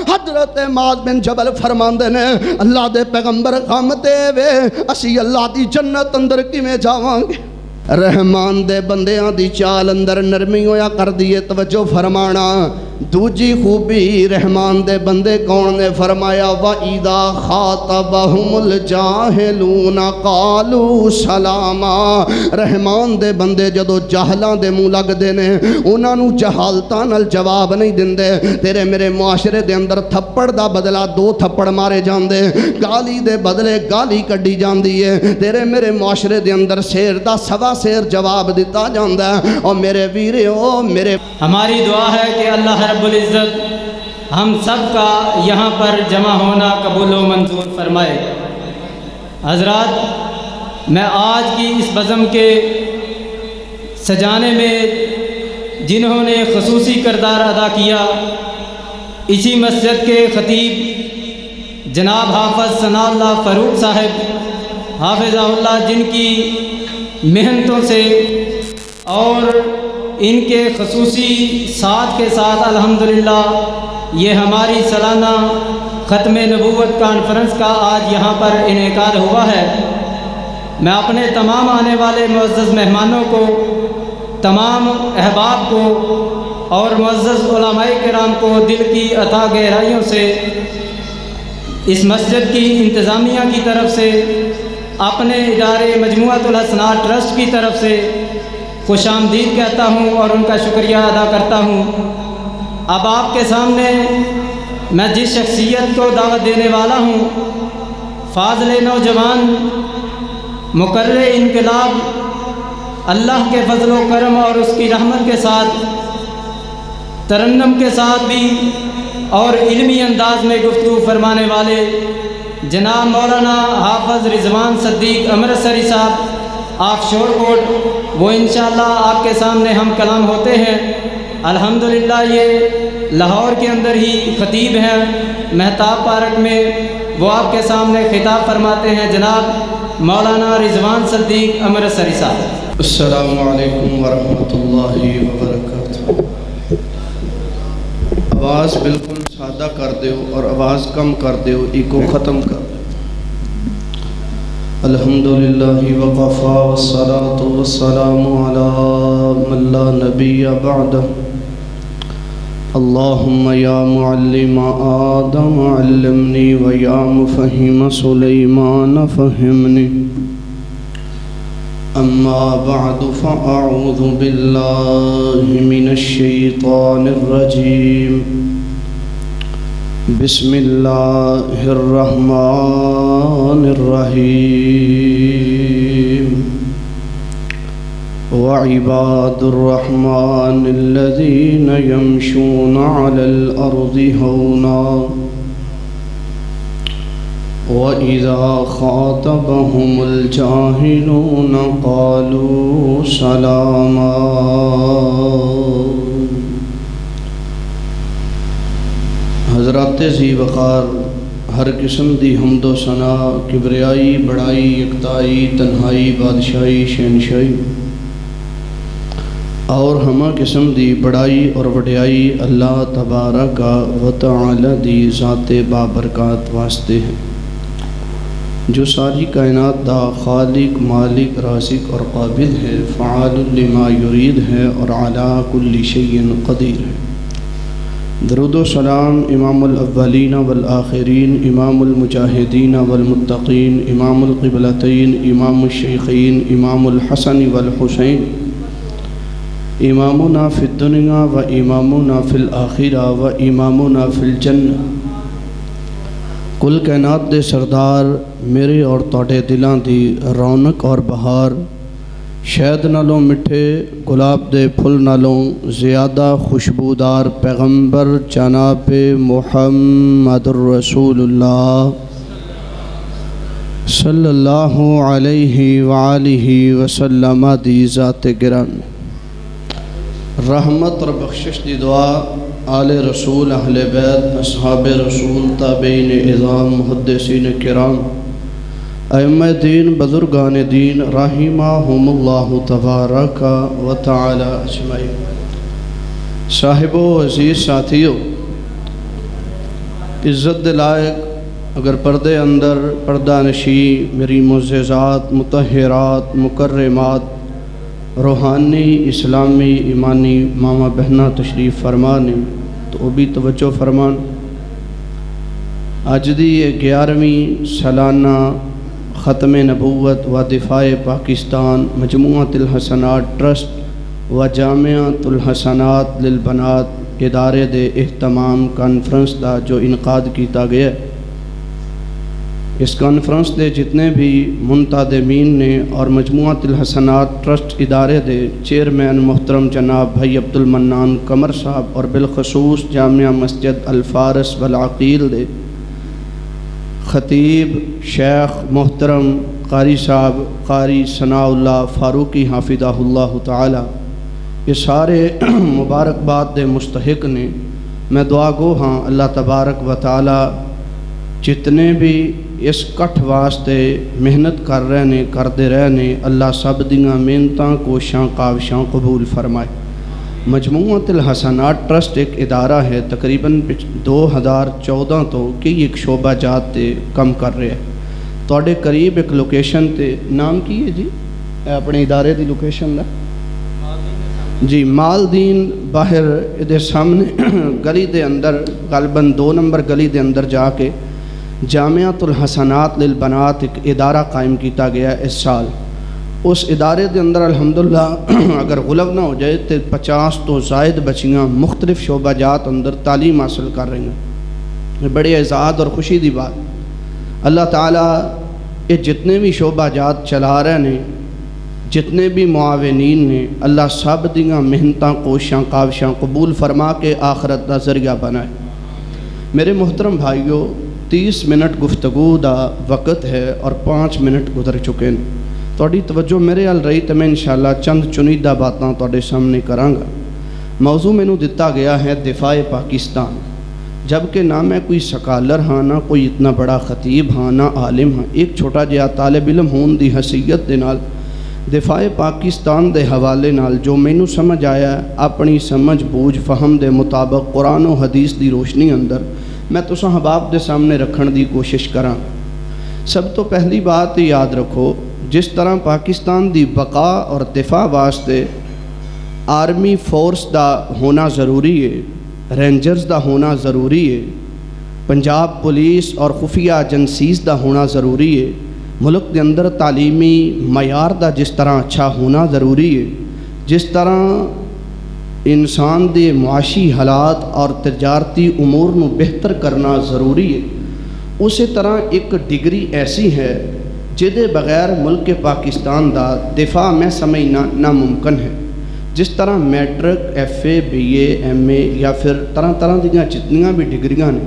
حضرت معاذ بن جبل فرماندے نے اللہ دے پیغمبر غم تے وے اسی اللہ دی جنت اندر کیویں جاواں گے؟ رحمان دے بندیاں دی چال اندر نرمی ہویا کر دیے توجہ فرمانا دوجی خوبی رحمان دے بندے کون نے فرمایا وَإِذَا خَاطَبَهُمُ الْجَاهِلُونَ قَالُوا سَلَامًا رحمان دے بندے جدو جاہلاں دے منہ لگ دے نے انہاں نو جہالتاں نال جواب نہیں دیندے تیرے میرے معاشرے دے اندر تھپڑ دا بدلہ 2 تھپڑ مارے جاندے گالی دے بدلے گالی کڈی جاندی ہے تیرے میرے معاشرے دے اندر شیر دا سوا شیر جواب دیتا جاندا ہے اور میرے ویریو میرے ہماری دعا ہے کہ اللہ رب العزت ہم سب کا یہاں پر جمع ہونا قبول و منظور فرمائے۔ حضرات میں آج کی اس بزم کے سجانے میں جنہوں نے خصوصی کردار ادا کیا اسی مسجد کے خطیب جناب حافظ ثناء اللہ فاروق صاحب حافظہ اللہ جن کی محنتوں سے اور ان کے خصوصی ساتھ کے ساتھ الحمدللہ یہ ہماری سالانہ ختم نبوت کانفرنس کا آج یہاں پر انعقاد ہوا ہے۔ میں اپنے تمام آنے والے معزز مہمانوں کو تمام احباب کو اور معزز علماء کرام کو دل کی عطا گہرائیوں سے اس مسجد کی انتظامیہ کی طرف سے اپنے ادارے مجموعۃ الحسنات ٹرسٹ کی طرف سے خوش آمدید کہتا ہوں اور ان کا شکریہ ادا کرتا ہوں۔ اب آپ کے سامنے میں جس شخصیت کو دعوت دینے والا ہوں فاضل نوجوان مقرر انقلاب اللہ کے فضل و کرم اور اس کی رحمت کے ساتھ ترنم کے ساتھ بھی اور علمی انداز میں گفتگو فرمانے والے جناب مولانا حافظ رضوان صدیق امرتسری صاحب آف شور کوٹ وہ انشاءاللہ آپ کے سامنے ہم کلام ہوتے ہیں۔ الحمدللہ یہ لاہور کے اندر ہی خطیب ہیں مہتاب پارک میں وہ آپ کے سامنے خطاب فرماتے ہیں جناب مولانا رضوان صدیق امرتسری صاحب۔ السلام علیکم ورحمۃ اللہ وبرکاتہ۔ آواز بالکل سادہ کر دیو اور آواز کم کر دیو ایکو ختم کر دیو۔ الحمدللہ وقفا والصلاة والسلام علی من لا نبی بعدہ اللہم یا معلم آدم علمنی ویا مفہم سلیمان فہمنی اما بعد فاعوذ باللہ من الشیطان الرجیم بسم اللہ الرحمن الرحیم وعباد الرحمن الذین یمشون علی الارض ہونا وَإِذَا خَاطَبَهُمُ الْجَاهِلُونَ قَالُوا سَلَامًا۔ حضرات ذی وقار ہر قسم دی حمد و ثنا کبریائی بڑائی یکتائی تنہائی بادشاہی شہنشاہی اور ہمہ قسم دی بڑائی اور وڈیائی اللہ تبارک و تعالی دی ذات بابرکات واسطے ہیں جو ساری کائنات دا خالق مالک رازق اور قابل ہے فعال لما یرید ہے اور علی کل شیء قدیر ہے۔ درود و سلام امام الاولین والآخرین امام المجاہدین والمتقین امام القبلتین امام الشیخین امام الحسن والحسین امامنا فی الدنیا و امامنا فی الآخرہ و امامنا فی الجنہ۔ کل کائنات دے سردار میرے اور توڑے دلان دی رونق اور بہار شہد نالوں مٹھے گلاب دے پھل نالوں زیادہ خوشبودار پیغمبر جناب محمد الرسول اللہ صلی اللہ علیہ وآلہ وسلم دی ذات گران رحمت اور بخشش دی دعا آل رسول اہل بیت اصحاب رسول تابعین اعظام محدثین کرام ائمہ دین بزرگان دین رحمہم اللہ تبارک و تعالی اجمعین۔ صاحب و عزیز ساتھیو عزت دے لائق اگر پردے اندر پردہ نشی میری معززات مطہرات مکرمات روحانی اسلامی ایمانی ماما بہنہ تشریف فرمانے تو وہ بھی توجہ فرمان۔ اج دی 11ویں سالانہ ختم نبوت و دفاع پاکستان مجموعۃ الحسنات ٹرسٹ و جامعۃ الحسنات للبنات ادارے دے اہتمام کانفرنس دا جو انعقاد کیتا گیا ہے، اس کانفرنس دے جتنے بھی منتظمین نے اور مجموعۃ الحسنات ٹرسٹ ادارے دے چیئرمین محترم جناب بھائی عبد المنان قمر صاحب اور بالخصوص جامعہ مسجد الفارس والعقیل دے خطیب شیخ محترم قاری صاحب قاری ثناء اللہ فاروقی حافظہ اللہ تعالی، یہ سارے مبارکباد دے مستحق نے۔ میں دعا گو ہاں اللہ تبارک و تعالی جتنے بھی اس کٹھ واسطے محنت کر رہے نے کردے رہے نے، اللہ سب دیاں محنتاں کوشاں کاوشاں قبول فرمائے۔ مجموعۃ الحسنات ٹرسٹ ایک ادارہ ہے، تقریباً 2014 تو کئی ایک شعبہ جات تے کم کر رہے ہیں۔ تواڈے قریب ایک لوکیشن تے نام کی ہے جی اپنے ادارے دی لوکیشن دا جی مالدین باہر دے سامنے گلی دے اندر غالباً 2 نمبر گلی دے اندر جا کے جامعۃ الحسنات للبنات ایک ادارہ قائم کیتا گیا اس سال۔ اس ادارے دے اندر الحمدللہ اگر غلط نہ ہو جائے تو 50 تو زائد بچیاں مختلف شعبہ جات اندر تعلیم حاصل کر رہی ہیں۔ یہ بڑی اعزاز اور خوشی دی بات۔ اللہ تعالیٰ یہ جتنے بھی شعبہ جات چلا رہے ہیں، جتنے بھی معاونین نے، اللہ سب دیاں محنتاں کوشاں کاوشاں قبول فرما کے آخرت دا ذریعہ بنائے۔ میرے محترم بھائیوں، 30 منٹ گفتگو دا وقت ہے اور 5 منٹ گزر چکے ہیں۔ تواڈی توجہ میرے ال رہی تو میں انشاءاللہ چند چنیدہ باتاں تواڈے سامنے کرانگا۔ موضوع مینوں دتا گیا ہے دفاع پاکستان، جبکہ نہ میں کوئی سکالر ہاں، نہ کوئی اتنا بڑا خطیب ہاں، نہ عالم ہاں، ایک چھوٹا جہا طالب علم ہون دی حیثیت دے نال دفاع پاکستان دے حوالے نال جو مینوں سمجھ آیا ہے، اپنی سمجھ بوجھ فہم دے مطابق قرآن و حدیث دی روشنی اندر میں تساں احباب دے سامنے رکھن دی کوشش کراں۔ سب تو پہلی بات یاد رکھو، جس طرح پاکستان دی بقا اور دفاع واسطے آرمی فورس دا ہونا ضروری ہے، رینجرز دا ہونا ضروری ہے، پنجاب پولیس اور خفیہ ایجنسیز دا ہونا ضروری ہے، ملک دے اندر تعلیمی معیار دا جس طرح اچھا ہونا ضروری ہے، جس طرح انسان دے معاشی حالات اور تجارتی امور نو بہتر کرنا ضروری ہے، اسی طرح ایک ڈگری ایسی ہے جدے بغیر ملک پاکستان دا دفاع میں سمجھنا ناممکن ہے۔ جس طرح matric, F A, B A, M A یا پھر طرح طرح دیاں جتنیاں بھی ڈگریاں نے،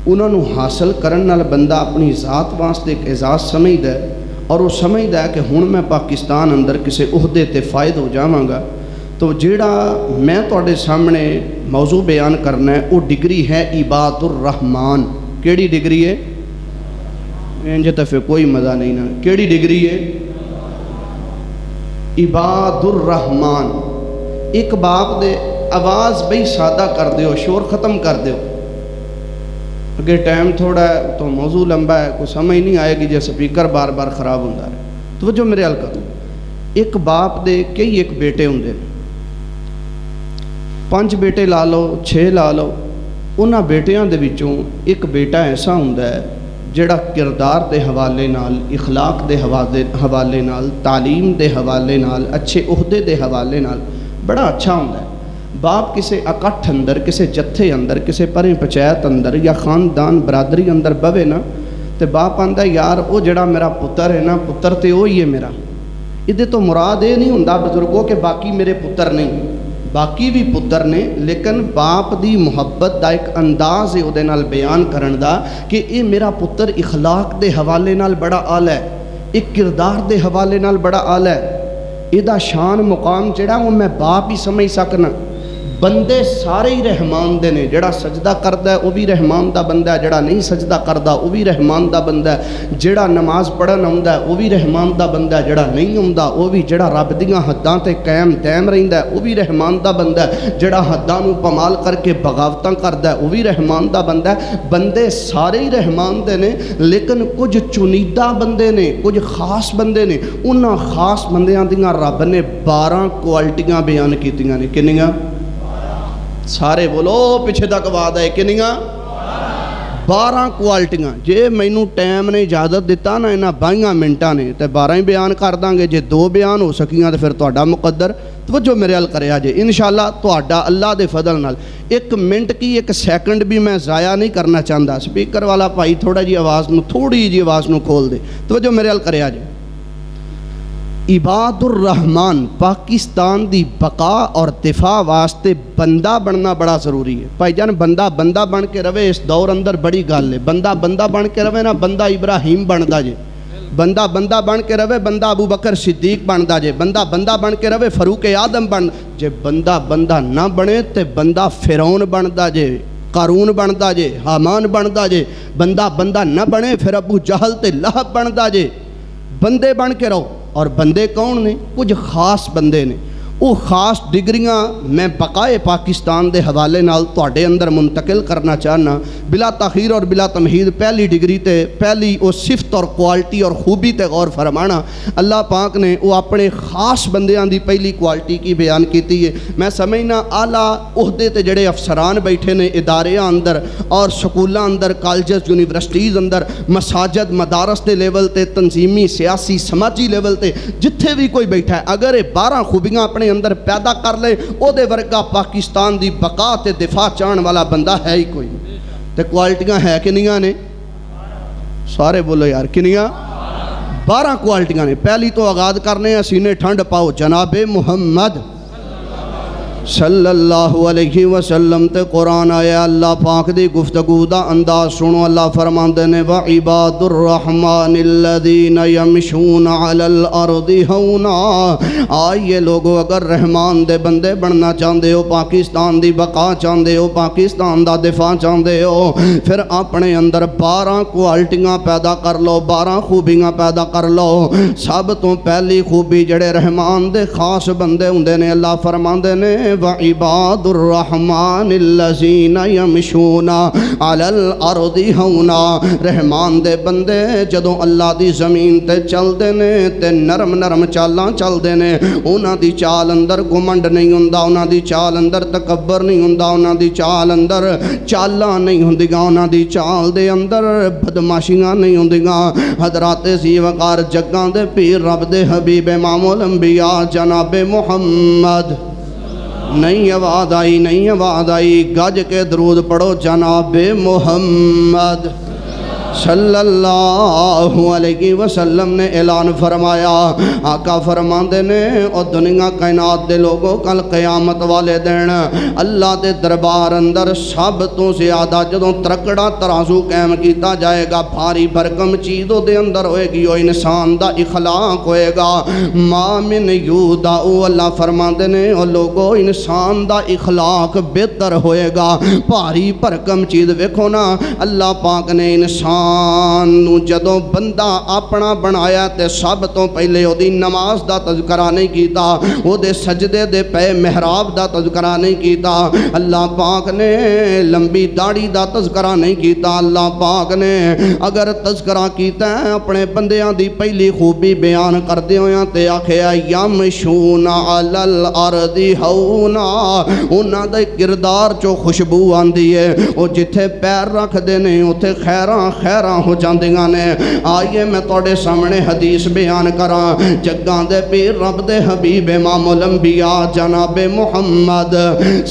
انہوں نے حاصل کرن نال بندہ اپنی ذات واسطے ایک اعزاز سمجھدا ہے اور وہ سمجھدا ہے کہ ہن میں پاکستان اندر کسی عہدے تے فائد ہو جاواں گا۔ تو جیڑا میں تواڈے سامنے موضوع بیان کرنا ہے وہ ڈگری ہے عباد الرحمان۔ کیڑی ڈگری ہے؟ انج تے پھر کوئی مزہ نہیں نا۔ کیڑی ڈگری ہے؟ عباد الرحمان۔ ایک باپ دے آواز بھئی سادہ کر دیو، شور ختم کر دیو، اگر ٹائم تھوڑا ہے تو موضوع لمبا ہے، کوئی سمجھ نہیں آئے گی جے سپیکر بار بار خراب ہوتا ہے۔ توجہ میرے حل کرو، ایک باپ دے کئی ایک بیٹے ہوندے، 5 بیٹے لا لو 6 لا لو، انہاں بیٹیاں دے وچوں ایک بیٹا ایسا ہوندا ہے جڑا کردار دے حوالے نال، اخلاق دے حوالے نال، تعلیم دے حوالے نال، اچھے عہدے دے حوالے نال بڑا اچھا ہوندا ہے۔ باپ کسے اکٹھ اندر، کسے جتھے اندر، کسے پریں پچایت اندر یا خاندان برادری اندر بوے نا، تے باپ آندا یار او جڑا میرا پتر ہے نا، پتر تے وہی ہے میرا۔ ادھے تو مراد یہ نہیں ہوندا بزرگوں کہ باقی میرے پتر نہیں، باقی بھی پتر نے، لیکن باپ دی محبت دا ایک انداز ہے اودے نال بیان کرن دا کہ اے میرا پتر اخلاق دے حوالے نال بڑا اعلی ہے، ایک کردار دے حوالے نال بڑا اعلی ہے، ادا شان مقام جڑا وہ میں باپ ہی سمجھ سکنا۔ بندے سارے ہی رحمان دے نے، جڑا سجدہ کردا ہے وہ بھی رحمان دا بندہ ہے، جڑا نہیں سجدہ کردا وہ بھی رحمان دا بندہ ہے، جڑا نماز پڑھن آوندا ہے وہ بھی رحمان دا بندہ ہے، جڑا نہیں آوندا وہ بھی، جڑا رب دیاں حداں تے قائم دائم رہندا ہے وہ بھی رحمان دا بندہ ہے، جڑا حداں نوں پامال کر کے بغاوتاں کردا ہے وہ بھی رحمان دا بندہ ہے۔ بندے سارے ہی رحمان دے نے، لیکن کچھ چنیدہ بندے نے، کچھ خاص بندے نے، انہاں خاص بندیاں دیاں رب نے 12 کوالٹیاں بیان کیتیاں نے۔ کنیاں؟ سارے بولو پیچھے تک آواز ہے، کنیاں؟ 12 کوالٹیاں۔ جے مینوں ٹائم نے اجازت دیتا نا انہاں 22 منٹاں نے تے 12 ہی بیان کر داں گے، جے 2 بیان ہو سکیاں تے پھر تہاڈا مقدر۔ توجہ میرے ال کریا جے انشاءاللہ تہاڈا اللہ دے فضل نال 1 منٹ کی 1 سیکنڈ بھی میں ضائع نہیں کرنا چاہتا۔ سپیکر والا بھائی تھوڑا جی آواز نو، تھوڑی جی آواز نو کھول دے۔ توجہ میرے ال کریا جے، عباد الرحمن پاکستان دی بقا اور دفاع واسطے بندہ بننا بڑا ضروری ہے۔ بھائی جان بندہ بن کے رہے اس دور اندر بڑی گل ہے۔ بندہ بن کے رہے نا، بندہ ابراہیم بندا جے، بندہ بن کے رہے بندہ ابو بکر صدیق بندا جے، بندہ بن کے رہے فاروق اعظم بن جے، بندہ نہ بنے تے بندہ فرعون بندا جے، قارون بندا جے، حامان بندا جے، بندہ نہ بنے پھر ابو جہل تے لہب بندا جے۔ بندے بن کے رہو۔ اور بندے کون نے؟ کچھ خاص بندے نے، وہ خاص ڈگریاں میں بقائے پاکستان دے حوالے نال تواڈے اندر منتقل کرنا چاہنا بلا تاخیر اور بلا تمہید۔ پہلی ڈگری تے پہلی وہ صفت اور کوالٹی اور خوبی تے غور فرمانا، اللہ پاک نے وہ اپنے خاص بندیاں دی پہلی کوالٹی کی بیان کیتی ہے۔ میں سمجھنا اعلیٰ عہدے تے جڑے افسران بیٹھے نے اداریاں اندر اور سکولاں اندر، کالجز یونیورسٹیز اندر، مساجد مدارس دے لیول تے، تنظیمی سیاسی سماجی لیول تے جتھے بھی کوئی بیٹھا ہے، اگر یہ 12 خوبیاں اپنے اندر پیدا کر لے، او دے ورگا پاکستان دی بقا تے دفاع چاہن والا بندہ ہے ہی کوئی۔ تے کوالٹیاں ہے کنیاں نے؟ سارے بولو یار، کنیاں؟ 12 کوالٹیاں نے۔ پہلی تو آغاز کرنے ہیں، سینے ٹھنڈ پاؤ، جناب محمد صلی اللہ علیہ وسلم تے قرآن آیا، اللہ پاک دی گفتگو دا انداز سنو۔ اللہ فرماندے نے وعباد الرحمن الذین یمشون علی الارض ہونا۔ آئیے لوگو، اگر رحمان دے بندے بننا چاہندے ہو، پاکستان دی بقا چاہندے ہو، پاکستان دا دفاع چاہندے ہو، پھر اپنے اندر 12 کوالٹیاں پیدا کر لو، 12 خوبیاں پیدا کر لو۔ سب تو پہلی خوبی جڑے رحمان دے خاص بندے ہوندے نے، اللہ فرماندے نے وعباد الرحمن الذین یمشون علی الارض ہونا۔ رحمان دے بندے جدوں اللہ دی زمین تے چلدے نے تے نرم نرم چالاں چلدے نے، انہاں دی چال اندر گھمنڈ نہیں ہوندا، انہاں دی چال اندر تکبر نہیں ہوندا، انہاں دی چال اندر چالاں نہیں ہوندیاں، انہاں دی چال دے اندر بدماشیاں نہیں ہوندیاں۔ حضرات ذی وقار جگاں دے پیر رب دے حبیب امام الانبیاء جناب محمد، نہیں آواز آئی، نہیں آواز آئی، گج کے درود پڑھو، جناب محمد صلی اللہ علیہ وسلم نے اعلان فرمایا۔ آقا فرماندے نے او دنیا کائنات دے لوگوں کل قیامت والے دن اللہ دے دربار اندر سب تو زیادہ جدوں ترکڑا ترازو قائم کیتا جائے گا، بھاری بھرکم چیز دے اندر ہوئے گی، وہ انسان دا اخلاق ہوئے گا۔ ما من یودا، اللہ فرماندے نے او لوگوں انسان دا اخلاق بہتر ہوئے گا۔ بھاری بھرکم چیز ویکھو نا، اللہ پاک نے انسان نو جدوں بندہ اپنا بنایا تے سب تو پہلے او دی نماز دا تذکرہ نہیں کیتا، او دے سجدے دے پے محراب دا تذکرہ نہیں کیتا، اللہ پاک نے لمبی داڑھی دا تذکرہ نہیں کیتا۔ اللہ پاک نے اگر تذکرہ کیتا ہے اپنے بندیاں دی پہلی خوبی بیان کردے ہویاں تے آکھیا یمشون علی الارض ہونا، انہاں دے کردار چو خوشبو آندی ہے، او جتھے پیر رکھ دے نے اوتھے خیراں ہو جاندیاں نے۔ آئیے میں توڑے سامنے حدیث بیان کراں، جگاں دے پیر رب دے حبیب امام الانبیاء جناب محمد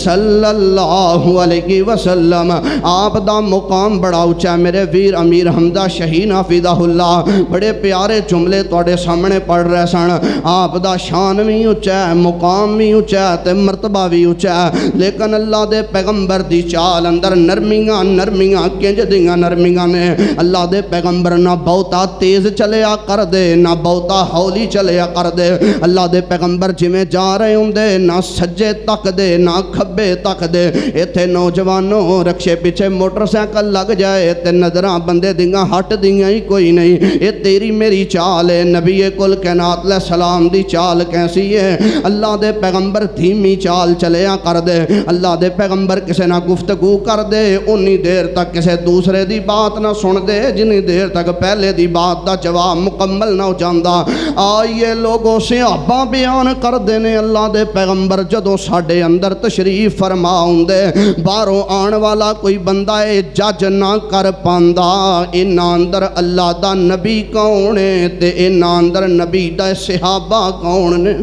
صلی اللہ علیہ وسلم، آپ دا مقام بڑا اونچا ہے۔ میرے ویر امیر حمزہ شہین حفظہ اللہ بڑے پیارے جملے توڑے سامنے پڑھ رہے سن۔ آپ دا شان بھی اونچا ہے، مقام بھی اونچا ہے تے مرتبہ بھی اونچا ہے، لیکن اللہ دے پیغمبر دی چال اندر نرمیاں کنج دیاں نرمیاں نے۔ اللہ دے پیغمبر نہ بہتا تیز چلیا کر دے نہ بہتا ہولی چلیا کر دے اللہ دے پیغمبر جویں جا رہے ہوندے نہ سجے تک دے نہ کھبے تک دے ایتھے نوجوانوں رکشے پیچھے موٹر سائیکل لگ جائے تے نظراں بندے دیاں ہٹ دیاں ہی کوئی نہیں اے تیری میری چال ہے نبی کل کائنات علیہ السلام دی چال کیسی ہے اللہ دے پیغمبر دھیمی چال چلیا کر دے اللہ دے پیغمبر کسے نہ گفتگو کر دے انی دیر تک کسے دوسرے دی بات نہ سن دے جنی دیر تک پہلے دی بات دا جواب مکمل نہ ہو جاندا آئیے لوگوں صحابہ بیان کر دینے اللہ دے پیغمبر جدوں ساڈے اندر تشریف فرما ہوندے باہروں آن والا کوئی بندہ اے جج نہ کر پاندا انہاں اندر اللہ دا نبی کون ہے تے انہاں اندر نبی دا صحابہ کون نے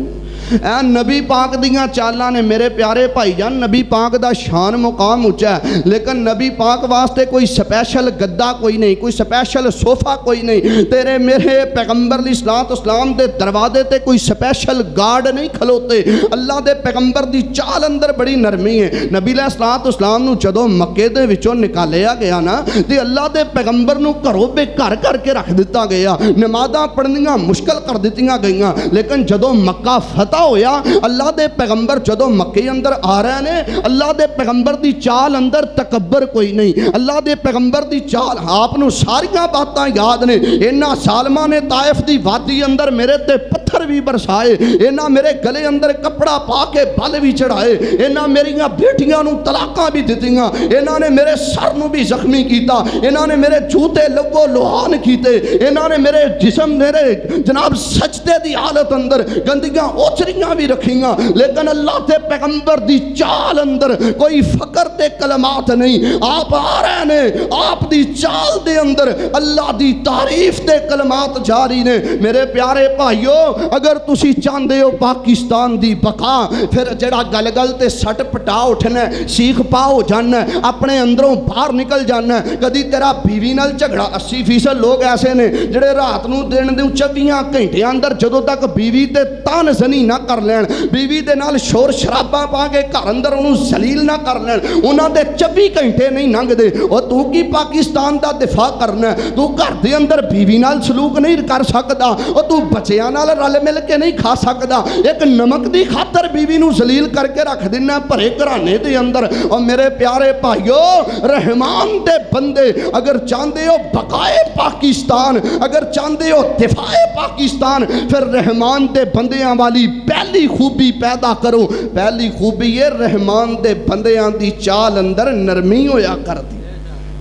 اے نبی پاک دیاں چالاں نے میرے پیارے بھائی جان نبی پاک دا شان مقام اونچا ہے لیکن نبی پاک واسطے کوئی سپیشل گدا کوئی نہیں کوئی سپیشل صوفہ کوئی نہیں تیرے میرے پیغمبر علیہ الصلوۃ والسلام دے دروازے تے کوئی سپیشل گارڈ نہیں کھلوتے اللہ دے پیغمبر دی چال اندر بڑی نرمی ہے نبی علیہ الصلوۃ والسلام نو جدوں مکے دے وچوں نکالیا گیا نا تے اللہ دے پیغمبر نو گھروں بے گھر کر کے رکھ دتا گیا نمازاں پڑھنیاں مشکل کر دتیاں گئیاں لیکن جدوں مکہ فتح ہویا اللہ دے پیغمبر جدوں مکے اندر آ رہے نے اللہ دے پیغمبر دی چال اندر تکبر کوئی نہیں اللہ دے پیغمبر دی چال آپ نو ساریاں باتاں یاد نے انہاں سالماں نے طائف دی وادی اندر میرے تے پتھر بھی برسائے انہاں میرے گلے اندر کپڑا پا کے بل بھی چڑھائے انہاں میریاں بیٹیاں نو طلاقاں بھی دتیاں انہاں نے میرے سر نو بھی زخمی کیتا انہاں نے میرے جوتے لگو لوہان کیتے انہاں نے میرے جسم میرے جناب سجدے دی حالت اندر گندیاں اوچریاں بھی رکھیاں لیکن اللہ تے پیغمبر دی چال اندر کوئی فقر تے کلمات نہیں آپ آ رہے نے آپ دی چال دے اندر اللہ دی تعریف تے کلمات جاری نے میرے پیارے بھائیو اگر تسی چاندے ہو پاکستان دی بقا پھر جڑا گل گل تے سٹ پٹا اٹھنا سیخ پاؤ جانا اپنے اندروں باہر نکل جانا کدی تیرا بیوی نال جھگڑا 80% لوگ ایسے نے جڑے رات نو دن دے 24 گھنٹے اندر جدوں تک بیوی تے تان زنی نہ کر لین بیوی دے نال شور شراباں پا کے گھر اندر انہوں ذلیل نہ کر لین انہاں دے 24 گھنٹے نہیں لنگ دے اور تو کی پاکستان دا دفاع کرنا تو گھر دے اندر بیوی نال سلوک نہیں کر سکدا اور تو بچیاں نال رل مل کے نہیں کھا سکدا ایک نمک دی خاطر بیوی نو ذلیل کر کے رکھ دینا بھرے گھرانے دے اندر اور میرے پیارے بھائیو رحمان دے بندے اگر چاہندے ہو بقائے پاکستان اگر چاہندے ہو دفاع پاکستان پھر رحمان دے بندیاں والی پہلی خوبی پیدا کرو پہلی خوبی یہ رحمان دے بندیاں دی چال اندر نرمی ہویا کر دی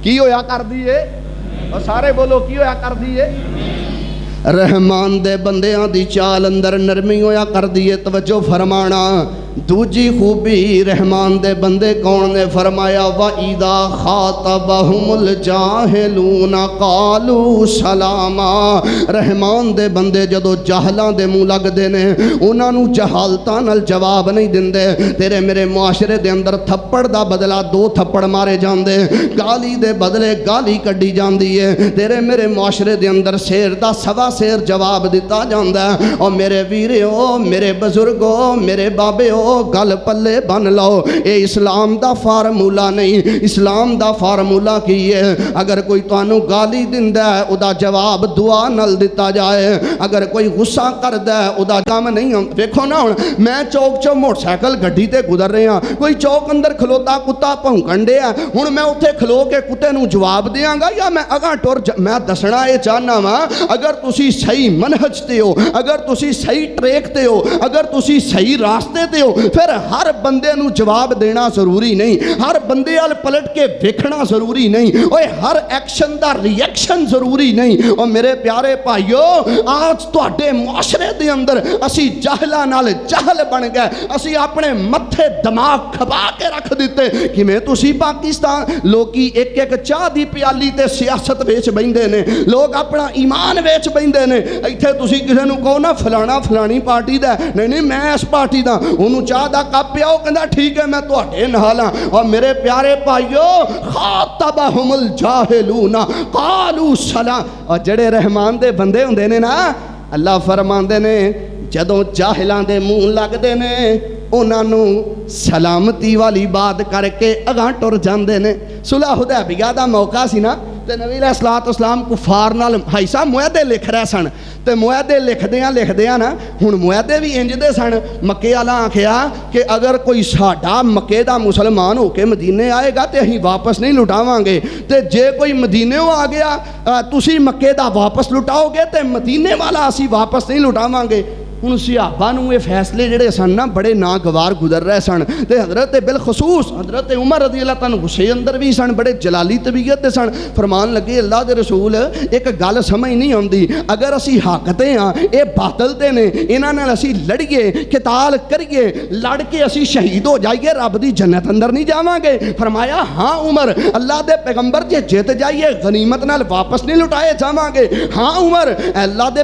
کی ہویا کر دی ہے اور سارے بولو کی ہویا کر دی ہے رحمان دے بندیاں دی چال اندر نرمی ہویا کر دی ہے توجہ فرمانا دوجی خوبی رحمان دے بندے کون نے فرمایا وَإِذَا خَاطَبَهُمُ الْجَاهِلُونَ قَالُوا سَلَامًا رحمان دے بندے جدو جاہلاں دے منہ لگ دے نے انہاں نو جہالتاں نال جواب نہیں دیندے تیرے میرے معاشرے دے اندر تھپڑ دا بدلہ 2 تھپڑ مارے جاندے گالی دے بدلے گالی کڈی جاندی ہے تیرے میرے معاشرے دے اندر شیر دا سوا شیر جواب دیتا جاندا ہے اور میرے ویریو میرے بزرگو میرے بابیو گل پلے بن لو اے اسلام دا فارمولہ نہیں اسلام دا فارمولہ کی ہے اگر کوئی توانو گالی دندا ہے او دا جواب دعا نل دیتا جائے اگر کوئی غصہ کردا ہے او دا کام نہیں دیکھو نا میں چوک چو موٹر سائیکل گڈی تے گزر رہے ہاں کوئی چوک اندر کھلوتا کتا بھونکن ڈیا ہن میں اوتھے کھلو کے کتے نو جواب دیاں گا یا میں اگاں ٹر میں دسنا اے چاہنا وا اگر تسی صحیح منہج تے ہو اگر تسی صحیح ٹریک تے ہو اگر تسی صحیح راستے تے ہو پھر ہر بندے نو جواب دینا ضروری نہیں ہر بندے ال پلٹ کے دیکھنا ضروری نہیں اوے ہر ایکشن دا ری ایکشن ضروری نہیں اور میرے پیارے بھائیو آج تواڈے معاشرے دے اندر اسی جاہلاں نال جہل بن گئے اسی اپنے متھے دماغ کھپا کے رکھ دتے کہ میں تسی پاکستان لوکی ایک ایک چاہ دی پیالی تے سیاست ویچ بیندے نے لوگ اپنا ایمان ویچ بیندے نے ایتھے تسی کسے نو کہو نا فلانا فلانی پارٹی دا نہیں میں اس پارٹی دا انہوں چاہ دا کپ پیاؤ کہندا ٹھیک ہے میں تواڈے نال ہاں اور میرے پیارے بھائیو خاطبہم الجاہلون قالوا سلام اور جڑے رحمان دے بندے ہوندے نے نا اللہ فرماندے نے جدوں جاہلاں دے منہ لگدے نے انہاں نو سلامتی والی بات کر کے اگاں ٹر جاندے نے صلح حدیبیہ دا موقع سی نا ਤੇ ਨਬੀ ਅਲੈਹਿ ਸਲਾਤੁ ਵਸਲਾਮ ਕੁਫਾਰ ਨਾਲ ਭਾਈ ਸਾਹਿਬ ਮੁਆਦੇ ਲਿਖ ਰਹੇ ਸਨ ਤੇ ਮੁਆਦੇ ਲਿਖਦਿਆਂ ਨਾ ਹੁਣ ਮੁਆਦੇ ਵੀ ਇੰਜ ਦੇ ਸਨ। ਮੱਕੇ ਵਾਲਾ ਆਖਿਆ ਕਿ ਅਗਰ ਕੋਈ ਸਾਡਾ ਮੱਕੇ ਦਾ ਮੁਸਲਮਾਨ ਹੋ ਕੇ ਮਦੀਨੇ ਆਏਗਾ ਤੇ ਅਸੀਂ ਵਾਪਸ ਨਹੀਂ ਲੁਟਾਵਾਂਗੇ, ਤੇ ਜੇ ਕੋਈ ਮਦੀਨੇੋਂ ਆ ਗਿਆ ਤੁਸੀਂ ਮੱਕੇ ਦਾ ਵਾਪਸ ਲੁਟਾਓਗੇ ਤੇ ਮਦੀਨੇ ਵਾਲਾ ਅਸੀਂ ਵਾਪਸ ਨਹੀਂ ਲੁਟਾਵਾਂਗੇ। ਹੁਣ ਸਿਹਾਬਾ ਨੂੰ ਇਹ ਫੈਸਲੇ ਜਿਹੜੇ ਸਨ ਨਾ ਬੜੇ ਨਾਗਵਾਰ ਗੁਜ਼ਰ ਰਹੇ ਸਨ ਤੇ ਹਜ਼ਰਤ ਬਿਲਖਸੂਸ ਹਜ਼ਰਤ ਉਮਰ ਰਜ਼ੀ ਅੱਲਾਹ ਤਾਲਾ ਗੁੱਸੇ ਅੰਦਰ ਵੀ ਸਨ, ਬੜੇ ਜਲਾਲੀ ਤਬੀਅਤ ਦੇ ਸਨ। ਫਰਮਾਨ ਲੱਗੇ ਅੱਲਾਹ ਦੇ ਰਸੂਲ ਇੱਕ ਗੱਲ ਸਮਝ ਨਹੀਂ ਆਉਂਦੀ, ਅਗਰ ਅਸੀਂ ਹੱਕ ਤੇ ਹਾਂ ਇਹ ਬਾਤਲ ਤੇ ਨੇ, ਇਹਨਾਂ ਨਾਲ ਅਸੀਂ ਲੜੀਏ ਕਿਤਾਲ ਕਰੀਏ, ਲੜ ਕੇ ਅਸੀਂ ਸ਼ਹੀਦ ਹੋ ਜਾਈਏ ਰੱਬ ਦੀ ਜੰਨਤ ਅੰਦਰ ਨਹੀਂ ਜਾਵਾਂਗੇ। ਫਰਮਾਇਆ ਹਾਂ ਉਮਰ ਅੱਲਾਹ ਦੇ ਪੈਗੰਬਰ ਜੇ ਜਿੱਤ ਜਾਈਏ ਗਨੀਮਤ ਨਾਲ ਵਾਪਸ ਨਹੀਂ ਲੁਟਾਏ ਜਾਵਾਂਗੇ। ਹਾਂ ਉਮਰ ਅੱਲਾਹ ਦੇ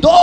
2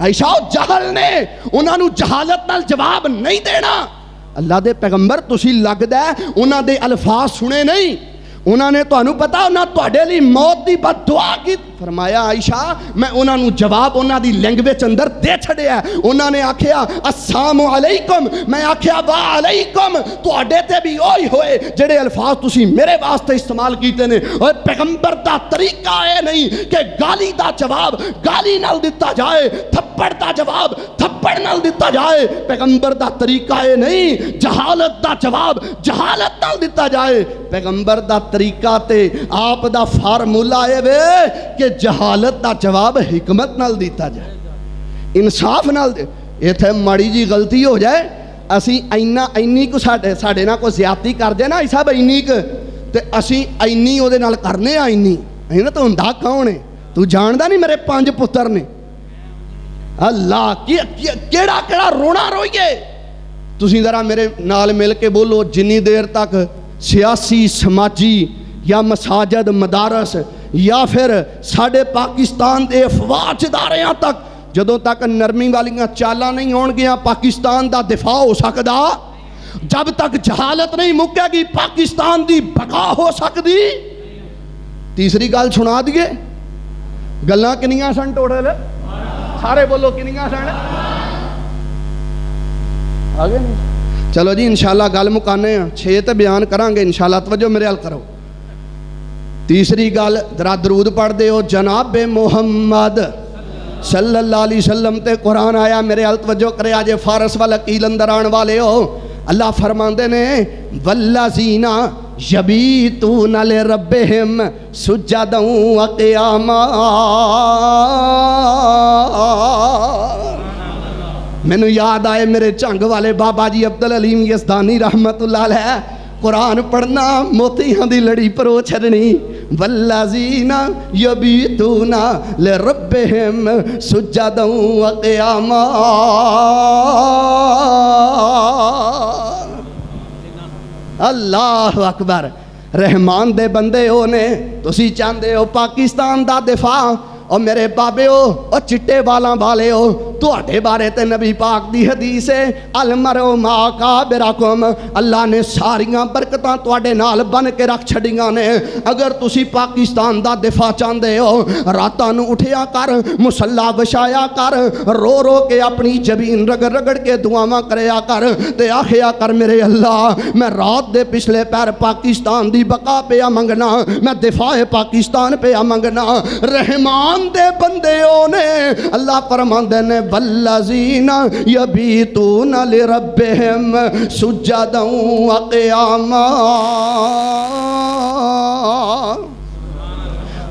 عائشہ جہل نے انہاں نو جہالت نال جواب نہیں دینا. اللہ دے پیغمبر تسی لگدا ہے انہاں دے الفاظ سنے نہیں, انہاں نے تانوں پتا انہاں تواڈے لئی موت دی بد دعا کی. فرمایا عائشہ میں انہاں نو جواب انہاں دی لینگویج اندر دے چھڑیا. انہاں نے آکھیا السلام علیکم, میں آکھیا وا علیکم. تواڈے تے بھی اوہی ہوئے جڑے الفاظ تسی میرے واسطے استعمال کیتے نے. اور پیغمبر دا طریقہ اے نہیں کہ گالی دا جواب گالی نال دتا جائے, تھپڑ دا جواب تھپڑ نال دتا جائے. پیغمبر دا طریقہ اے نہیں جہالت دا جواب جہالت نال دتا جائے. پیغمبر دا طریقہ تے آپ دا فارمولا اے وے کہ جہالت دا جواب حکمت نال دیتا جائے, انصاف نال دے. ایتھے ماڑی جی غلطی ہو جائے اسی اینی کو ساڈے نال کو زیادتی کر دے نا صاحب اینی کو تے اسی اینی او دے نال کرنے اینی نا. تو ہوندا کون ہے؟ تو جاندا نہیں میرے 5 پتر نے. اللہ کیڑا کیڑا رونا روئیے. تسی ذرا میرے نال مل کے بولو جنی دیر تک سیاسی سماجی یا مساجد مدارس یا پھر ساڑھے پاکستان دے افواج اداریاں تک جدوں تک نرمی والیاں چالاں نہیں ہون گیا پاکستان دا دفاع ہو سکدا. جب تک جہالت نہیں مکے گی پاکستان دی بقا ہو سکدی. تیسری گل سنا دیے, گلاں کنیاں سن ٹوٹل سارے بولو کنیاں سن آگے نہیں. چلو جی انشاءاللہ گل مکانے ہیں 6 تے بیان کریں گے انشاءاللہ. توجہ میرے حال کرو. تیسری گل ذرا درود پڑھ دے ہو جناب محمد صلی اللہ علیہ وسلم تے قرآن آیا. میرے حال توجہ کرے آج فارس والا قیل اندر آن والے ہو. اللہ فرماندے نے والذین یبیتون لربہم سجدا وقیاما. مینوں یاد آئے میرے چنگ والے بابا جی عبدالعلیم یزدانی رحمت اللہ علیہ قرآن پڑھنا موتیاں دی لڑی پرو چھڑنی. والذین یبیتون لربہم سجدا وقیاما. اللہ اکبر. رحمان دے بندے ہو نے تسی چاہندے ہو پاکستان دا دفاع اور میرے بابے ہو اور چٹے والاں والے ہو تواڈے بارے تے نبی پاک دی حدیث ہے المرء ما کابرکم. اللہ نے ساریاں برکتاں تواڈے نال بن کے رکھ چھڑیاں نے. اگر تسی پاکستان دا دفاع چاہندے ہو راتاں نو اٹھیا کر مصلا وچھایا کر رو رو کے اپنی جبین رگڑ رگڑ کے دعاواں کریا کر تے آکھیا کر میرے اللہ میں رات دے پچھلے پیر پاکستان دی بقا پیا منگنا, میں دفاع پاکستان پیا منگنا. رحمان دے بندے نے اللہ فرماندے نے والذین یبیتون لربہم سجدا وقیاما.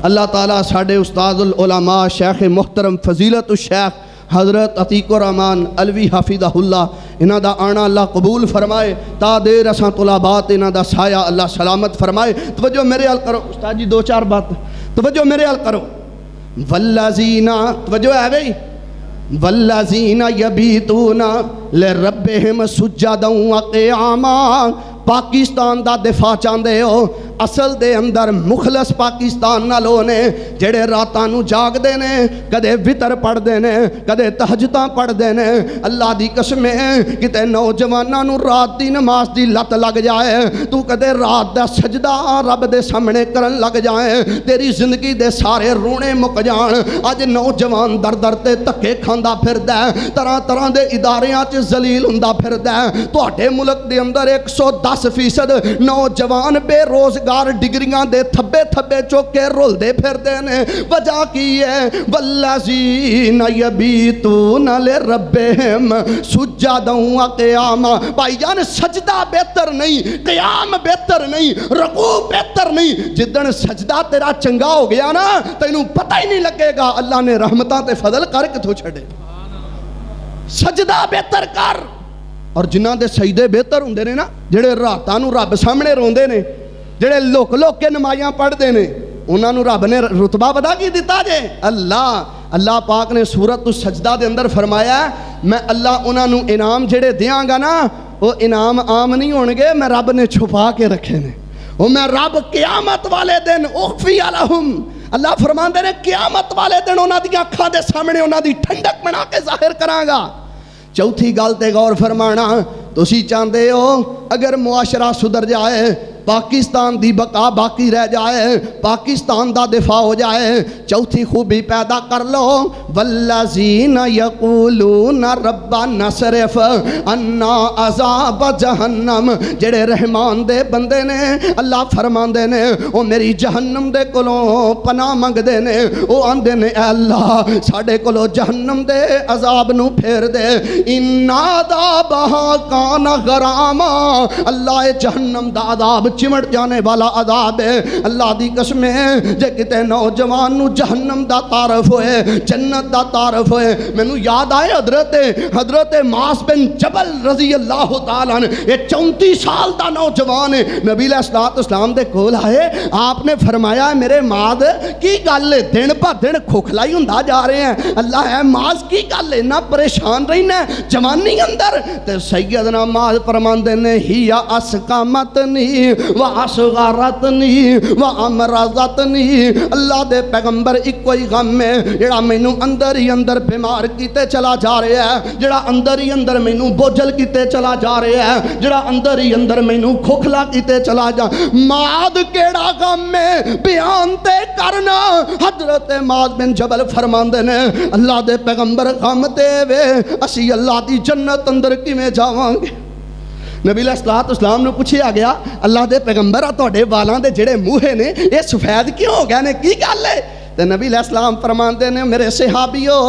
اللہ تعالیٰ ساڑھے استاد العلماء شیخ محترم فضیلت الشیخ حضرت عتیق الرحمان علوی حافظہ اللہ انہاں دا آنا اللہ قبول فرمائے. تا دیر اساں طلبات انہاں دا سایہ اللہ سلامت فرمائے. توجہ میرے حال کرو استاد جی 2-4 بات توجہ میرے حال کرو. والذین توجہ ہے بھئی والذین یبیتون لربہم سجدا وقیاما. پاکستان دا دفاع چاہندے ہو اصل دے اندر مخلص پاکستان نالوں نے جڑے راتاں نو جاگ دے نے کدے وطر پڑھ دے نے کدے تہجداں پڑھ دے نے. اللہ دی قسم ہے کتے نوجواناں نو رات دی نماز دی لت لگ جائے تو کدے رات دا سجدہ رب دے سامنے کرن لگ جائے تیری زندگی دے سارے رونے مک جان. اج نوجوان در در تے دھکے کھاندا پھردا ہے طرح طرح دے اداریاں چ ذلیل ہوندا پھردا ہے. تواڈے ملک دے اندر 110% نوجوان بے روزگار ڈگریاں دے تھبے تھبے چوکے رول دے پھر دینے. وجہ کی ہے والذین یبیتون لربہم سجدا وقیاما. بھائی جان سجدہ بہتر نہیں, قیام بہتر نہیں, رکوع بہتر نہیں. جدن سجدہ تیرا چنگا ہو گیا نا تینوں پتہ ہی نہیں لگے گا اللہ نے رحمتاں تے فضل کر کے تو چھڑے. سجدہ بہتر کر. اور جنہاں دے سجدے بہتر ہوندے نے نا جڑے راتاں نو رب سامنے روندے نے جڑے لوک لوک کے نمائیاں پڑھ دے نے انہاں نو رب نے رتبہ بدا کی دیتا جے. اللہ پاک نے سورۃ السجدہ دے اندر فرمایا میں اللہ انہاں نو انعام جڑے دیاں گا نا وہ انعام عام نہیں ہونگے, میں رب نے چھپا کے رکھے نے. وہ میں رب قیامت والے دن اخفی لہم اللہ فرماندے نے قیامت والے دن انہاں دی اکھاں دے سامنے انہاں دی ٹھنڈک بنا کے ظاہر کراں گا۔ چوتھی گل تے غور فرمانا، تسی چاہندے ہو اگر معاشرہ سدھر جائے، پاکستان دی بقا باقی رہ جائے، پاکستان دا دفاع ہو جائے، چوتھی خوبی پیدا کر لو، والذین یقولون ربنا اصرف عنا عذاب جہنم، جڑے رحمان دے بندے نے اللہ فرماندے نے او میری جہنم دے کولوں پناہ منگدے نے، او آندے نے اے اللہ ساڈے کولوں جہنم دے عذاب نو پھیر دے، ان عذابھا کان غراما، اللہ اے جہنم دا عذاب چمٹ جانے والا عذاب ہے۔ اللہ دی قسم ہے جے کتے نوجوان نو جہنم دا تعارف ہوئے، جنت دا تعارف ہوئے، مینوں یاد آئے حضرت معاذ بن جبل رضی اللہ تعالیٰ عنہ، یہ 34 سال دا نوجوان ہے، نبی علیہ السلام دے کول آئے، آپ نے فرمایا میرے معاذ کی گل ہے، دن پہ دن کھوکھلائی ہوندا جا رہے ہیں، اللہ ہے معاذ کی گل ہے، نہ پریشان رہنا جوانی اندر، تے سیدنا معاذ فرماندے نے ہی اسقامتنی وَأَصْغَرَتْنِي وَأَمْرَضَتْنِي، اللہ دے پیغمبر ایک کوئی غم میں جڑا مینوں اندر ہی اندر بیمار کیتے چلا جا رہا ہے، جڑا اندر ہی اندر مینوں بوجھل کیتے چلا جا رہا ہے، جڑا اندر ہی اندر مینوں کھوکھلا کیتے چلا جا، معاذ کیڑا غم میں بیان تے کرنا۔ حضرت معاذ بن جبل فرماندے نے اللہ دے پیغمبر غم تے وے اسی اللہ دی جنت اندر کیویں جاواں گے؟ نبی علیہ السلام نے پوچھیا گیا اللہ دے پیغمبر تواڈے والاں دے جڑے موہے نے یہ سفید کیوں ہو گئے نے، کی گل ہے؟ تے نبی علیہ السلام فرماندے نے میرے صحابیو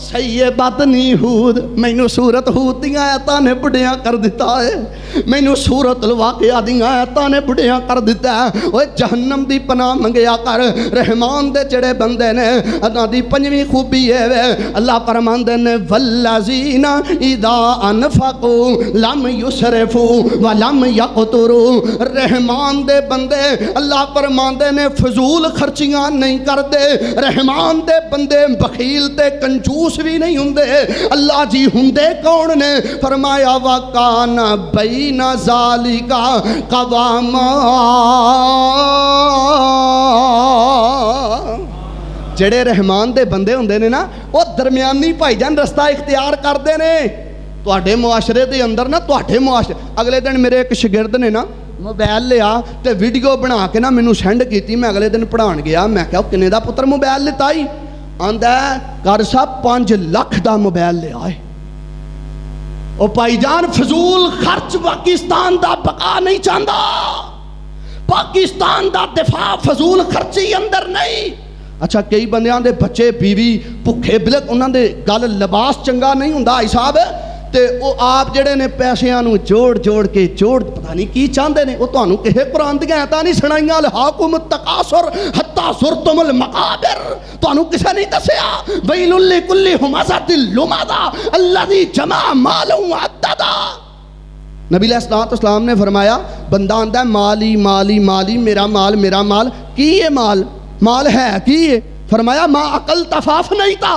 سیبتنی ہود، مینوں سورت ہود دیاں آیتاں نے بڑھیاں کر دیتا ہے، مینوں سورت الواقعہ دیاں آیتاں نے بڑھیاں کر دیتا ہے، اوے جہنم دی پناہ منگیا کر، رحمان دے جڑے بندے نے انہاں دی پنجویں خوبی ہے وے اللہ فرماندے نے والذین اذا انفقوا لم یسرفوا ولم یقتروا، رحمان دے بندے اللہ فرماندے نے فضول خرچیاں نہیں کردے، رحمان دے بندے بخیل تے کنجوس بھی نہیں ہوندے، اللہ جی ہوندے کون نے؟ فرمایا وَكَانَ بَيْنَ ذَلِكَ قَوَامًا، جڑے رحمان دے بندے ہوندے نے نا وہ درمیانی بھائی جان رستہ اختیار کردے نے تواڈے معاشرے دے اندر نا، تواڈے معاشرے۔ اگلے دن میرے ایک شاگرد نے نا موبائل لیا تے ویڈیو بنا کے نا مینوں سینڈ کیتی، میں اگلے دن پڑھان گیا، میں کہا کنے دا پتر موبائل لیتا ہی؟ آندا ہے کر صاحب 5 لاکھ دا موبائل لیا ہے۔ او بھائی جان فضول خرچ پاکستان دا بقا نہیں چاہندا، پاکستان دا دفاع فضول خرچی اندر نہیں۔ اچھا کئی بندیاں دے بچے بیوی بھکھے بلک انہاں دے گل لباس چنگا نہیں ہوندا بھائی صاحب، تے او آپ جڑے نے پیسیاں نو جوڑ کے پتہ نہیں کی چاہندے نے، او تانوں کہے قرآن دیاں آیتاں نہیں سنائیاں الہاکم التکاثر حتی زرتم المقابر، تانوں کسے نہیں دسیا ویل لکل ہمزۃ لمزہ الذی جمع مالا وعددا۔ نبی علیہ السلام نے فرمایا بندہ آندا ہے مالی میرا مال، کی یہ مال ہے کی ہے؟ فرمایا ما عقلت فافنیتا،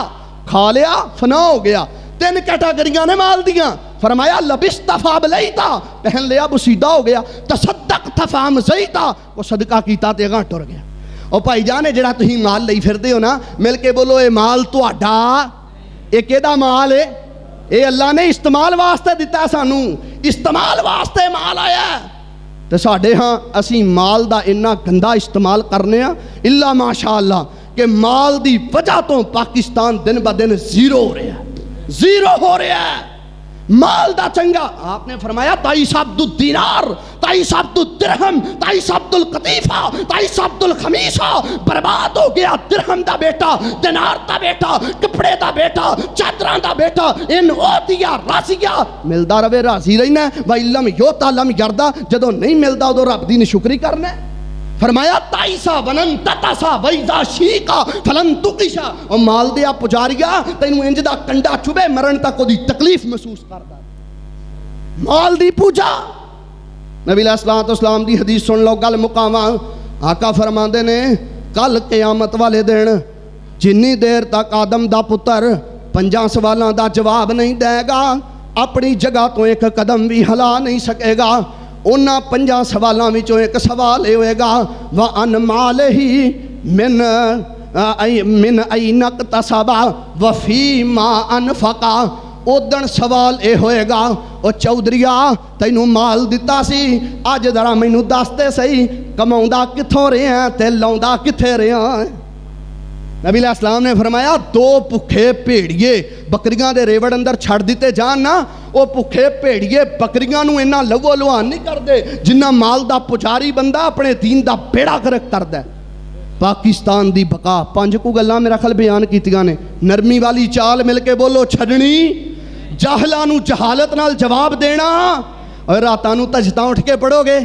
کھا لیا فنا ہو گیا۔ 3 کیٹاگریاں نے مال دیاں، فرمایا لبست فابلیتا، پہن لیا بسیدہ ہو گیا، تصدقت فامزیتا، وہ صدقہ کیتا تے گاں ٹر گیا۔ اور بھائی جانے جڑا تہیں مال لئی پھر دے ہو نا، مل کے بولو اے مال تہاڈا، اے کیدا مال ہے؟ اے اللہ نے استعمال واسطے دیتا ہے سانوں، استعمال واسطے مال آیا ہے۔ تے ساڈے ہاں اسی مال دا اتنا گندا استعمال کرنے ہاں، الا ماشاءاللہ کہ مال دی وجہ تو پاکستان دن با دن زیرو ہو رہا ہے۔ مال دا چنگا آپ نے فرمایا تائیس عبد الدینار، تائیس عبد الدرہم، تائیس عبد القطیفہ، تائیس عبد الخمیسہ، برباد ہو گیا درہم دا بیٹا، دینار دا بیٹا، کپڑے دا بیٹا، چادران دا بیٹا، ان اوتیا راضیہ ملدا رہے راضی رہنا ہے، وَإِلَّمْ يُؤْتَ لَمْ يَرْضَ، جدو نہیں ملدا ادو رب دی نشکری کرنا ہے۔ فرمایا تائیسا ونن تتاسا ویزا شیقا فلن تقشا، اور مال دیا پجاریا تینوں انج دا کنڈا چوبے مرن تک کو دی تکلیف محسوس کردا، مال دی پوجا۔ نبی علیہ السلام دی حدیث سن لو گل مقاواں، آقا فرماندے نے کل قیامت والے دن جنی دیر تک آدم دا پتر 5 سوالاں دا جواب نہیں دے گا اپنی جگہ تو ایک قدم بھی ہلا نہیں سکے گا۔ انہاں 5 سوالاں وچوں ایک سوال یہ ہوئے گا وَأَنْ مَالِهِ، من اینک تسبا وفی ما انفقا. ادن سوال اے ہوئے گا او چودھریا تینوں مال دتا سی اج ذرا مینوں دس تے سہی کماوندا کتھوں رہیا تے لاوندا کتھے رہیا. نبی علیہ السلام نے فرمایا دو بھکھے بھیڑیے بکریاں دے ریوڑ اندر چھڑ دیتے جان نا وہ بھکھے بھیڑیے بکریاں نو انہاں لوو لوہان نہیں کردے جنہ مال دا پجاری بندہ اپنے دین دا بیڑا گرک کردا ہے. پاکستان دی بقا 5 کو گلاں میرا خیال بیان کیتیاں نے. نرمی والی چال مل کے بولو چھڈنی, جاہلاں نو جہالت نال جواب دینا, اور راتاں نو تجداں اٹھ کے پڑھو گے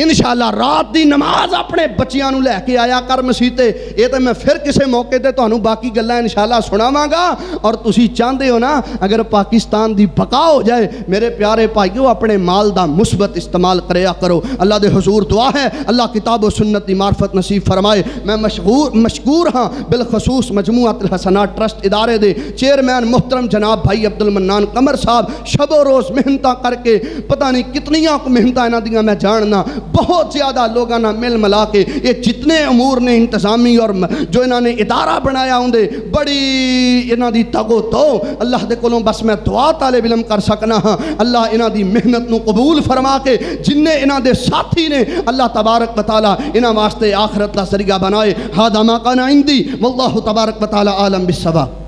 انشاءاللہ. رات دی نماز اپنے بچیاں نو لے کے آیا کر مسیح تے. یہ تو میں پھر کسے موقع تے تانوں باقی گلاں انشاءاللہ سناواں گا. اور تسی چاہندے ہو نا اگر پاکستان دی بقا ہو جائے میرے پیارے بھائیو اپنے مال دا مثبت استعمال کریا کرو. اللہ دے حضور دعا ہے اللہ کتاب و سنت دی معرفت نصیب فرمائے. میں مشکور ہاں بالخصوص مجموعۃ الحسنات ٹرسٹ ادارے دے چیئرمین محترم جناب بھائی عبد المنان قمر صاحب شب و روز محنتاں کر کے پتہ نہیں کتنیاں کو محنتاں انہاں دیاں میں جاننا. بہت زیادہ لوگاں نہ مل ملا کے یہ جتنے امور نے انتظامی اور جو انہوں نے ادارہ بنایا ہوں دے بڑی انہوں دی تگو تو اللہ دے کولوں بس میں دعا طالب علم کر سکنا ہاں. اللہ انہوں دی محنت نو قبول فرما کے جننے انہوں دے ساتھی نے اللہ تبارک و تعالی انہوں واسطے آخرت دا ذریعہ بنائے. ھذا ما کان عندی واللہ تبارک و تعالی عالم بالصواب.